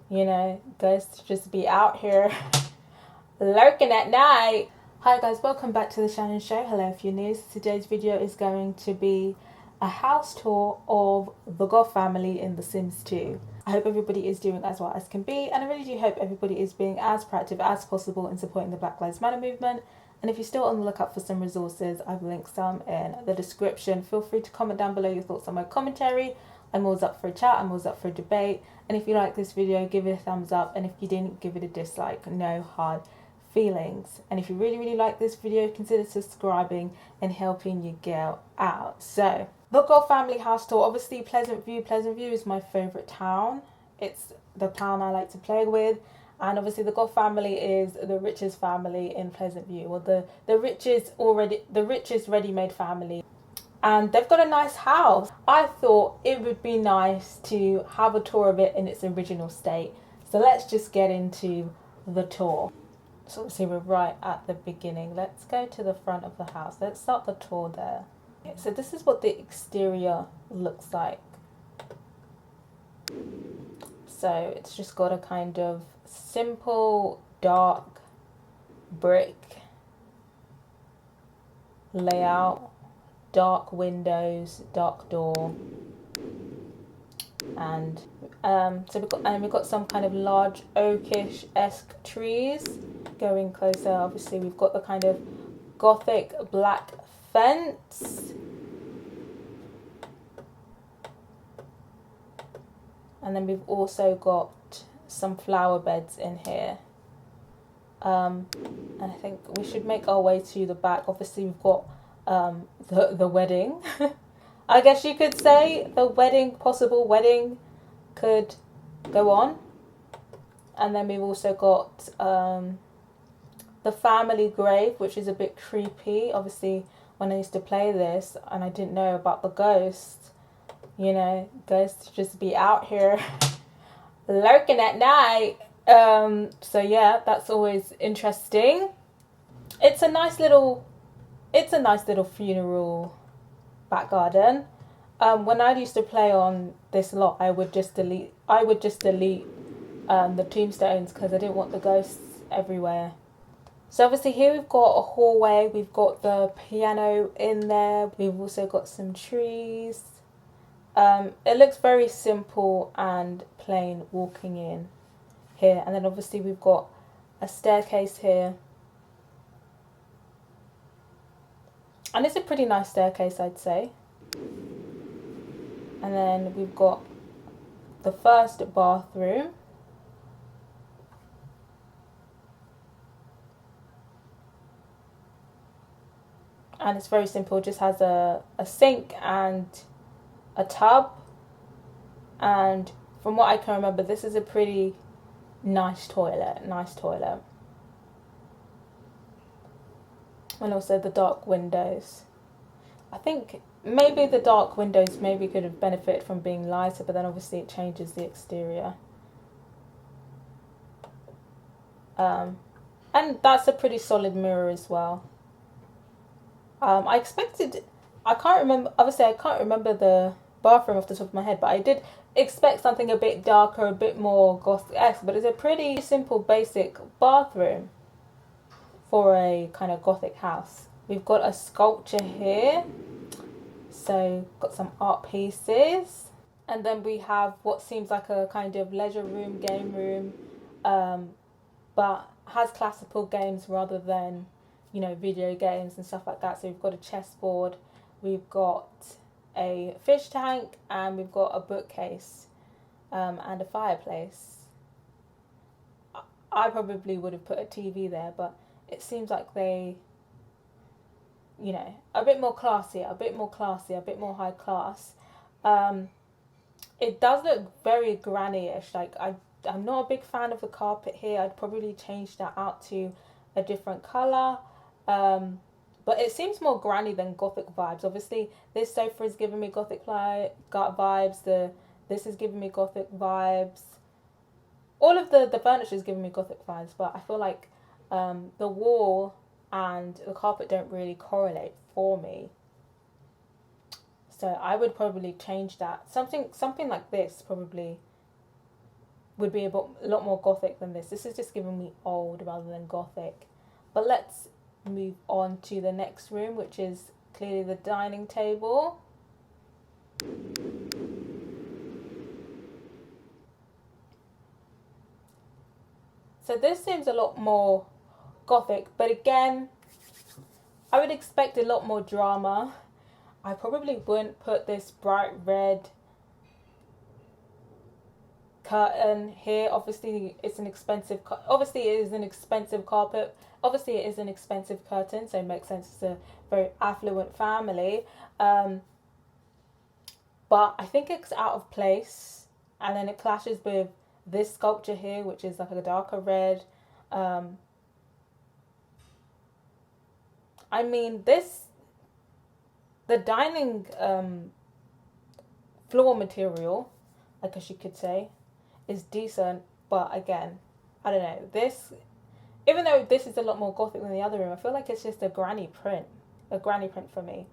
You know, ghosts just be out here lurking at night. Hi guys, welcome back to the Shannon Show. Hello if you're new. Today's video is going to be a house tour of the Goth family in The Sims 2. I hope everybody is doing as well as can be, and I really do hope everybody is being as proactive as possible in supporting the Black Lives Matter movement. And if you're still on the lookout for some resources, I've linked some in the description. Feel free to comment down below your thoughts on my commentary. I'm always up for a chat, I'm always up for a debate. And if you like this video, give it a thumbs up. And if you didn't, give it a dislike. No hard feelings. And if you really like this video, consider subscribing and helping your girl out. So, the Goth family house tour. Obviously, Plesantview. Plesantview is my favourite town. It's the town I like to play with. And obviously the Goth family is the richest family in Plesantview, or the richest ready-made family. And they've got a nice house. I thought it would be nice to have a tour of it in its original state. So let's just get into the tour. So obviously we're right at the beginning. Let's go to the front of the house. Let's start the tour there. Okay, so this is what the exterior looks like. So it's just got a kind of simple dark brick layout, dark windows, dark door, and we've got some kind of large oakish-esque trees. Going closer, obviously we've got the kind of gothic black fence. And then we've also got some flower beds in here. And I think we should make our way to the back. Obviously we've got the wedding. I guess you could say the possible wedding could go on. And then we've also got the family grave, which is a bit creepy. Obviously when I used to play this and I didn't know about the ghosts, you know, ghosts just be out here lurking at night. So yeah, that's always interesting. It's a nice little funeral back garden. When I used to play on this lot, I would just delete the tombstones because I didn't want the ghosts everywhere. So obviously here we've got a hallway, we've got the piano in there, we've also got some trees. It looks very simple and plain walking in here. And then obviously we've got a staircase here. And it's a pretty nice staircase, I'd say. And then we've got the first bathroom. And it's very simple, it just has a sink and a tub, and from what I can remember, this is a pretty nice toilet. And also the dark windows. I think maybe the dark windows maybe could have benefited from being lighter, but then obviously it changes the exterior. And that's a pretty solid mirror as well. I can't remember the bathroom off the top of my head, but I did expect something a bit darker, a bit more Gothic-esque, but it's a pretty simple, basic bathroom for a kind of Gothic house. We've got a sculpture here, so got some art pieces, and then we have what seems like a kind of leisure room, game room, but has classical games rather than, you know, video games and stuff like that. So we've got a chessboard, we've got a fish tank, and we've got a bookcase and a fireplace. I probably would have put a TV there, but it seems like they, you know, a bit more classy, a bit more high class. It does look very granny-ish. Like I'm not a big fan of the carpet here. I'd probably change that out to a different colour. But it seems more granny than Gothic vibes. Obviously, this sofa is giving me Gothic vibes. This is giving me Gothic vibes. All of the furniture is giving me Gothic vibes, but I feel like the wall and the carpet don't really correlate for me. So I would probably change that. Something like this probably would be a lot more gothic than this. This is just giving me old rather than gothic. But let's move on to the next room, which is clearly the dining table. So this seems a lot more gothic, but again, I would expect a lot more drama. I probably wouldn't put this bright red curtain here. Obviously it's an expensive, obviously it is an expensive carpet, obviously it is an expensive curtain, so it makes sense. It's a very affluent family, but I think it's out of place, and then it clashes with this sculpture here, which is like a darker red. I mean, the dining floor material, I guess you could say, is decent, but again, I don't know, this, even though this is a lot more gothic than the other room, I feel like it's just a granny print for me.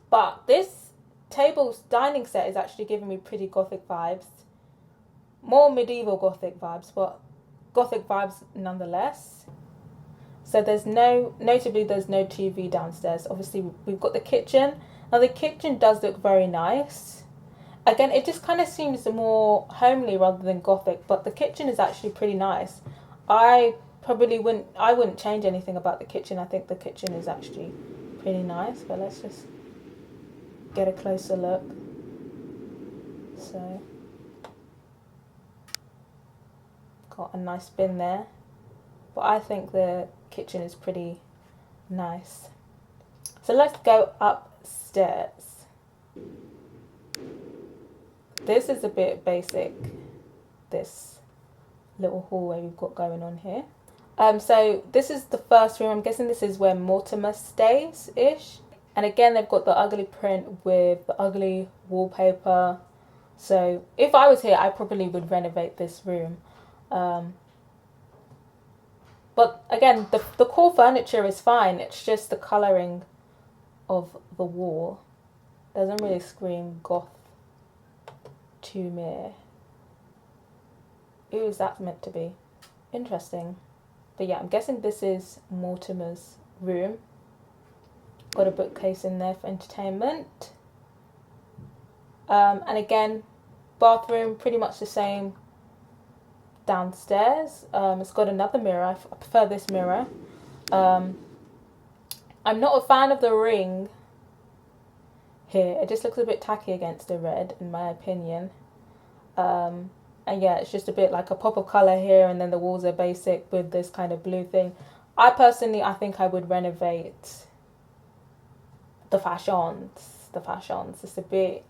But this table's dining set is actually giving me pretty gothic vibes, more medieval gothic vibes, but gothic vibes nonetheless. So notably there's no TV downstairs. Obviously we've got the kitchen. Now the kitchen does look very nice. Again, it just kind of seems more homely rather than gothic, but the kitchen is actually pretty nice. I wouldn't change anything about the kitchen. I think the kitchen is actually pretty nice, but let's just get a closer look. So, got a nice bin there, but I think the kitchen is pretty nice. So let's go upstairs. This is a bit basic, this little hallway we've got going on here. So this is the first room. I'm guessing this is where Mortimer stays ish. And again, they've got the ugly print with the ugly wallpaper. So if I was here, I probably would renovate this room. But again, the core furniture is fine. It's just the colouring of the wall doesn't really scream goth to me. Who is that meant to be? Interesting. But yeah, I'm guessing this is Mortimer's room. Got a bookcase in there for entertainment. And again, bathroom pretty much the same downstairs. It's got another mirror. I prefer this mirror. I'm not a fan of the ring here. It just looks a bit tacky against the red, in my opinion. And yeah, it's just a bit like a pop of colour here, and then the walls are basic with this kind of blue thing. I think I would renovate the fashions. It's a bit,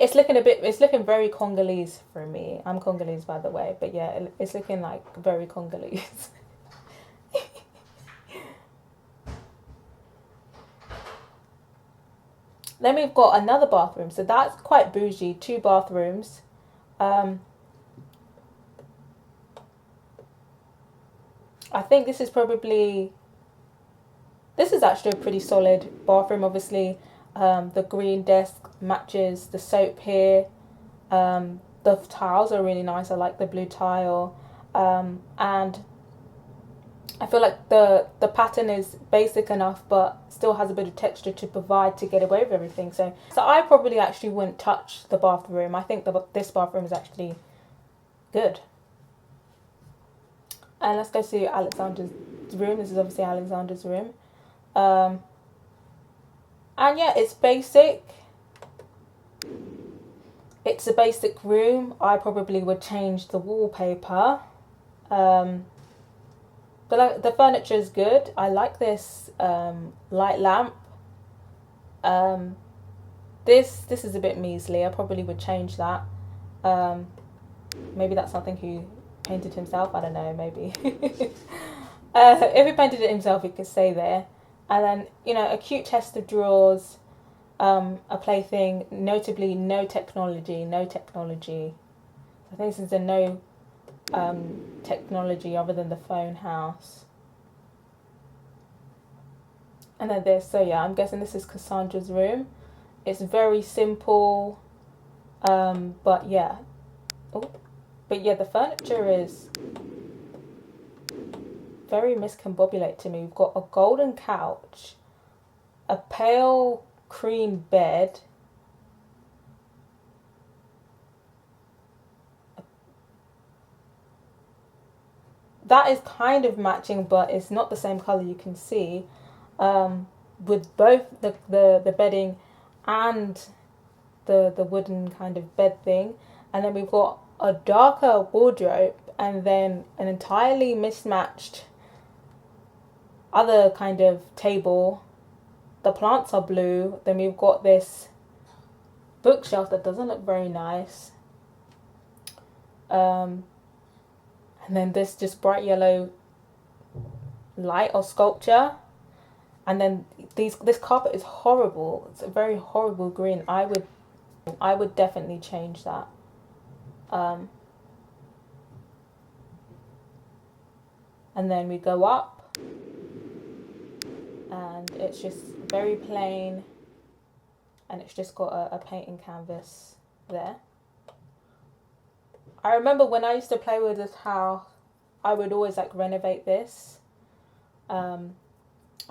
it's looking very Congolese for me. I'm Congolese, by the way, but yeah, it's looking like very Congolese. Then we've got another bathroom, so that's quite bougie. 2 bathrooms. I think this is actually a pretty solid bathroom. Obviously, the green desk matches the soap here. The tiles are really nice. I like the blue tile, and I feel like the pattern is basic enough, but still has a bit of texture to provide to get away with everything. So I probably actually wouldn't touch the bathroom. I think this bathroom is actually good. And let's go to Alexandra's room. This is obviously Alexandra's room. And yeah, it's basic. It's a basic room. I probably would change the wallpaper. But the furniture is good. I like this light lamp. This is a bit measly. I probably would change that. Maybe that's something he painted himself. I don't know, maybe. If he painted it himself, it could stay there. And then, a cute chest of drawers, a plaything, notably no technology. I think this is a no technology other than the phone house. And then this, so yeah, I'm guessing this is Cassandra's room. It's very simple, but yeah, Oh, but yeah, the furniture is very miscombobulated to me. We've got a golden couch, a pale cream bed, that is kind of matching, but it's not the same color, you can see, with both the bedding and the wooden kind of bed thing. And then we've got a darker wardrobe, and then an entirely mismatched other kind of table. The plants are blue. Then we've got this bookshelf that doesn't look very nice. And then this just bright yellow light or sculpture. And then this carpet is horrible. It's a very horrible green. I would definitely change that. And then we go up, and it's just very plain, and it's just got a painting canvas there. I remember when I used to play with this house, I would always like renovate this. I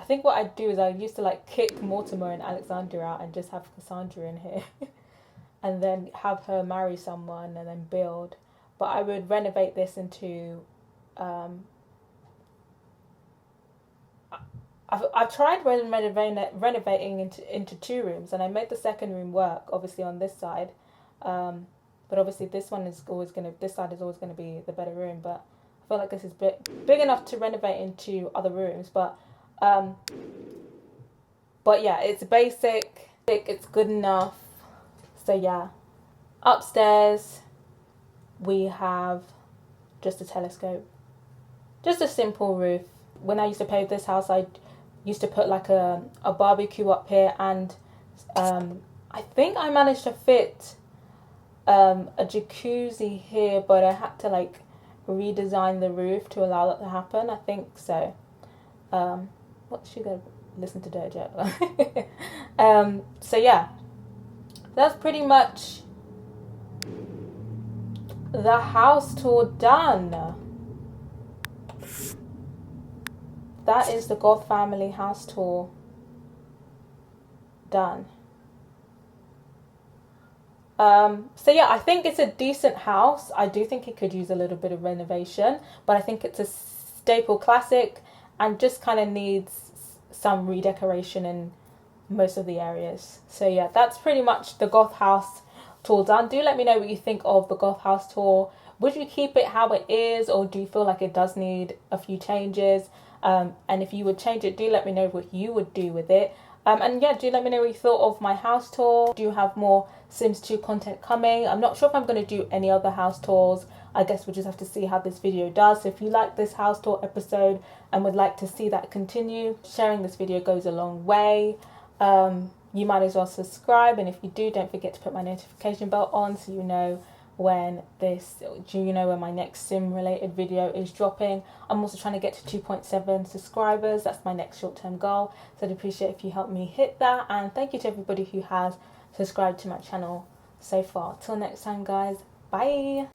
think what I'd do is I used to like kick Mortimer and Alexander out and just have Cassandra in here and then have her marry someone and then build. But I would renovate this into I've tried renovating into 2 rooms, and I made the second room work, obviously on this side, but obviously this side is always gonna be the better room. But I feel like this is big enough to renovate into other rooms. But yeah, it's basic, it's good enough. So yeah, upstairs we have just a telescope, just a simple roof. When I used to play with this house, I used to put like a barbecue up here, and I think I managed to fit a jacuzzi here, but I had to like redesign the roof to allow that to happen, I think so. What's she gonna listen to Dojo? So yeah, that's pretty much the house tour done. That is the Goth family house tour done. So yeah, I think it's a decent house. I do think it could use a little bit of renovation, but I think it's a staple classic and just kind of needs some redecoration in most of the areas. So yeah, that's pretty much the Goth house tour done. Do let me know what you think of the Goth house tour. Would you keep it how it is, or do you feel like it does need a few changes? And if you would change it, do let me know what you would do with it. And yeah, do let me know what you thought of my house tour. Do you have more Sims 2 content coming? I'm not sure if I'm going to do any other house tours. I guess we'll just have to see how this video does. So if you like this house tour episode and would like to see that continue, sharing this video goes a long way. You might as well subscribe, and if you do, don't forget to put my notification bell on so you know when my next sim related video is dropping. I'm also trying to get to 2.7 subscribers. That's my next short-term goal, so I'd appreciate if you help me hit that. And thank you to everybody who has subscribed to my channel so far. Till next time, guys, bye.